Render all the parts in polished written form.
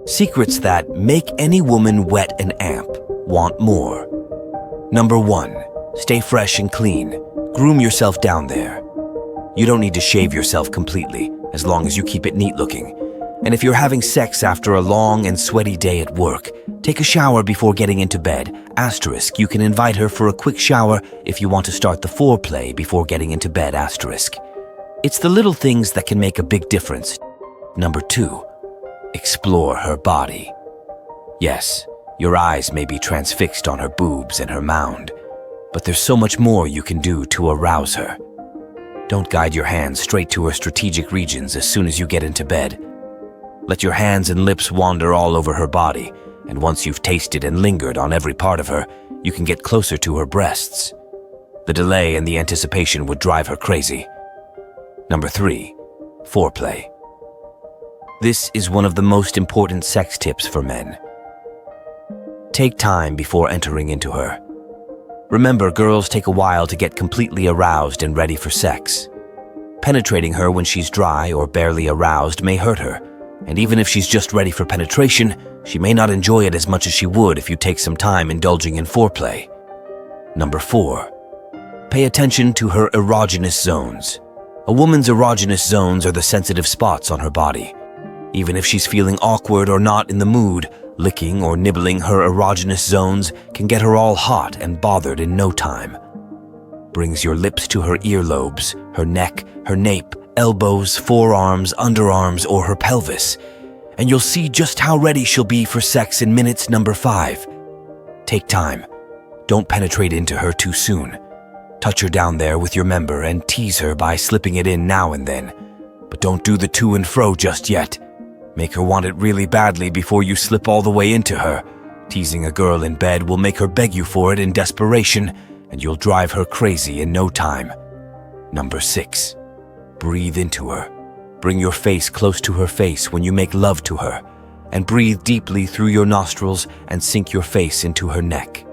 Secrets that make any woman wet and amp want more. Number 1. Stay fresh and clean. Groom yourself down there. You don't need to shave yourself completely, as long as you keep it neat looking. And if you're having sex after a long and sweaty day at work, take a shower before getting into bed. Asterisk, you can invite her for a quick shower if you want to start the foreplay before getting into bed. Asterisk. It's the little things that can make a big difference. Number 2. Explore her body. Yes, your eyes may be transfixed on her boobs and her mound, but there's so much more you can do to arouse her. Don't guide your hands straight to her strategic regions as soon as you get into bed. Let your hands and lips wander all over her body, and once you've tasted and lingered on every part of her, you can get closer to her breasts. The delay and the anticipation would drive her crazy. Number 3. Foreplay. This is one of the most important sex tips for men. Take time before entering into her. Remember, girls take a while to get completely aroused and ready for sex. Penetrating her when she's dry or barely aroused may hurt her, and even if she's just ready for penetration, she may not enjoy it as much as she would if you take some time indulging in foreplay. Number 4. Pay attention to her erogenous zones. A woman's erogenous zones are the sensitive spots on her body. Even if she's feeling awkward or not in the mood, licking or nibbling her erogenous zones can get her all hot and bothered in no time. Brings your lips to her earlobes, her neck, her nape, elbows, forearms, underarms, or her pelvis, and you'll see just how ready she'll be for sex in minutes. Number 5. Take time. Don't penetrate into her too soon. Touch her down there with your member and tease her by slipping it in now and then, but don't do the to and fro just yet. Make her want it really badly before you slip all the way into her. Teasing a girl in bed will make her beg you for it in desperation, and you'll drive her crazy in no time. Number 6. Breathe into her. Bring your face close to her face when you make love to her, and breathe deeply through your nostrils and sink your face into her neck.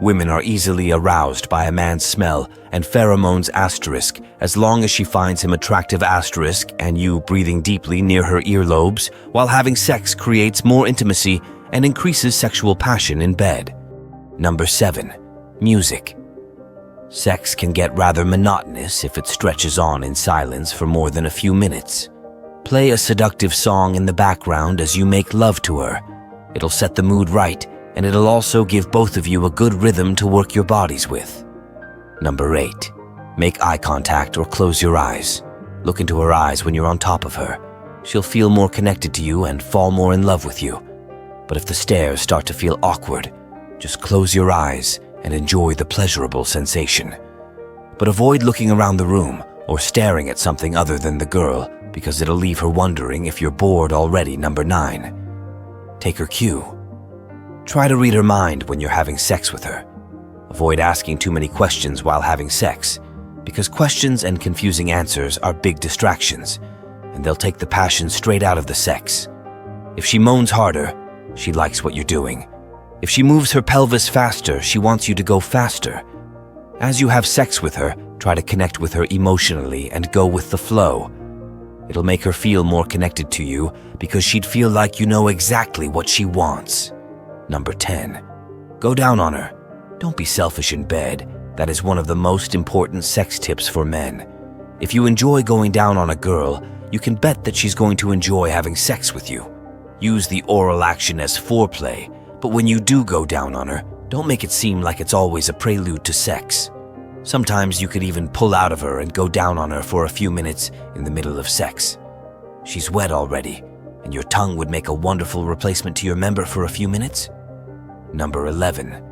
Women are easily aroused by a man's smell and pheromones asterisk as long as she finds him attractive asterisk, and you breathing deeply near her earlobes while having sex creates more intimacy and increases sexual passion in bed. Number 7. Music. Sex can get rather monotonous if it stretches on in silence for more than a few minutes. Play a seductive song in the background as you make love to her. It'll set the mood right, and it'll also give both of you a good rhythm to work your bodies with. Number 8. Make eye contact or close your eyes. Look into her eyes when you're on top of her. She'll feel more connected to you and fall more in love with you. But if the stares start to feel awkward, just close your eyes and enjoy the pleasurable sensation. But avoid looking around the room or staring at something other than the girl, because it'll leave her wondering if you're bored already. Number 9. Take her cue. Try to read her mind when you're having sex with her. Avoid asking too many questions while having sex, because questions and confusing answers are big distractions, and they'll take the passion straight out of the sex. If she moans harder, she likes what you're doing. If she moves her pelvis faster, she wants you to go faster. As you have sex with her, try to connect with her emotionally and go with the flow. It'll make her feel more connected to you because she'd feel like you know exactly what she wants. Number 10. Go down on her. Don't be selfish in bed. That is one of the most important sex tips for men. If you enjoy going down on a girl, you can bet that she's going to enjoy having sex with you. Use the oral action as foreplay, but when you do go down on her, don't make it seem like it's always a prelude to sex. Sometimes you could even pull out of her and go down on her for a few minutes in the middle of sex. She's wet already, and your tongue would make a wonderful replacement to your member for a few minutes. Number 11.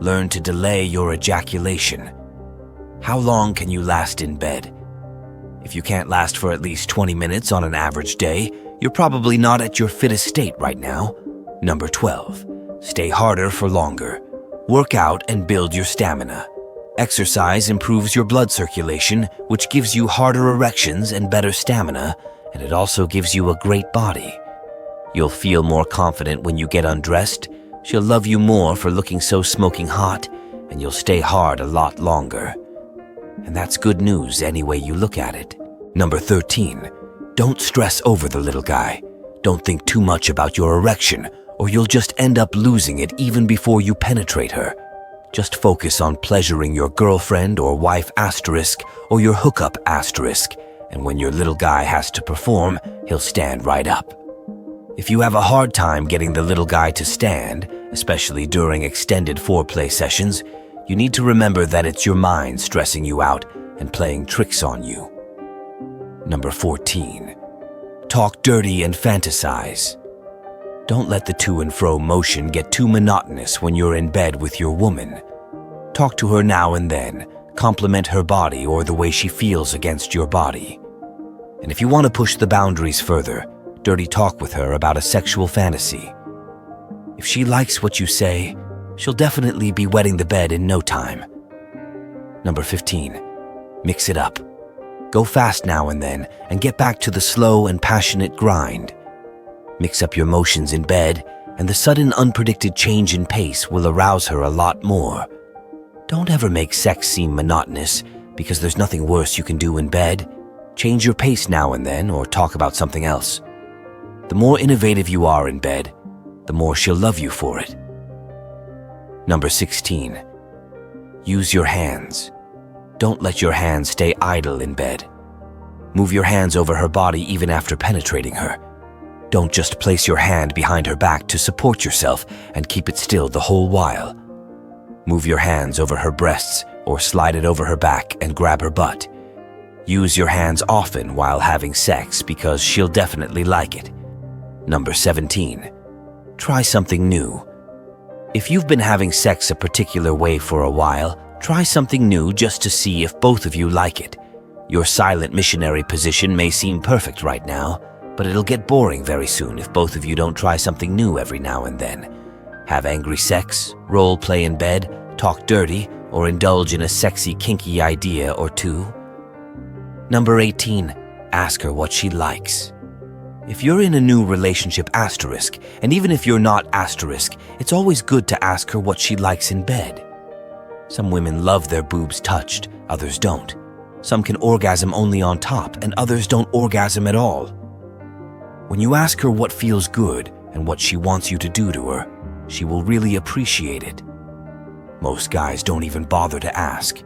Learn to delay your ejaculation. How long can you last in bed? If you can't last for at least 20 minutes on an average day, you're probably not at your fittest state right now. Number 12. Stay harder for longer. Work out and build your stamina. Exercise improves your blood circulation, which gives you harder erections and better stamina, and it also gives you a great body. You'll feel more confident when you get undressed. She'll love you more for looking so smoking hot, and you'll stay hard a lot longer. And that's good news any way you look at it. Number 13. Don't stress over the little guy. Don't think too much about your erection, or you'll just end up losing it even before you penetrate her. Just focus on pleasuring your girlfriend or wife asterisk or your hookup asterisk, and when your little guy has to perform, he'll stand right up. If you have a hard time getting the little guy to stand, especially during extended foreplay sessions, you need to remember that it's your mind stressing you out and playing tricks on you. Number 14. Talk dirty and fantasize. Don't let the to and fro motion get too monotonous when you're in bed with your woman. Talk to her now and then, compliment her body or the way she feels against your body. And if you want to push the boundaries further, dirty talk with her about a sexual fantasy. If she likes what you say, she'll definitely be wetting the bed in no time. Number 15. Mix it up. Go fast now and then and get back to the slow and passionate grind. Mix up your motions in bed, and the sudden unpredicted change in pace will arouse her a lot more. Don't ever make sex seem monotonous, because there's nothing worse you can do in bed. Change your pace now and then or talk about something else. The more innovative you are in bed, the more she'll love you for it. Number 16. Use your hands. Don't let your hands stay idle in bed. Move your hands over her body even after penetrating her. Don't just place your hand behind her back to support yourself and keep it still the whole while. Move your hands over her breasts or slide it over her back and grab her butt. Use your hands often while having sex because she'll definitely like it. Number 17. Try something new. If you've been having sex a particular way for a while, try something new just to see if both of you like it. Your silent missionary position may seem perfect right now, but it'll get boring very soon if both of you don't try something new every now and then. Have angry sex, role play in bed, talk dirty, or indulge in a sexy, kinky idea or two. Number 18. Ask her what she likes. If you're in a new relationship asterisk, and even if you're not asterisk, it's always good to ask her what she likes in bed. Some women love their boobs touched, others don't. Some can orgasm only on top, and others don't orgasm at all. When you ask her what feels good and what she wants you to do to her, she will really appreciate it. Most guys don't even bother to ask.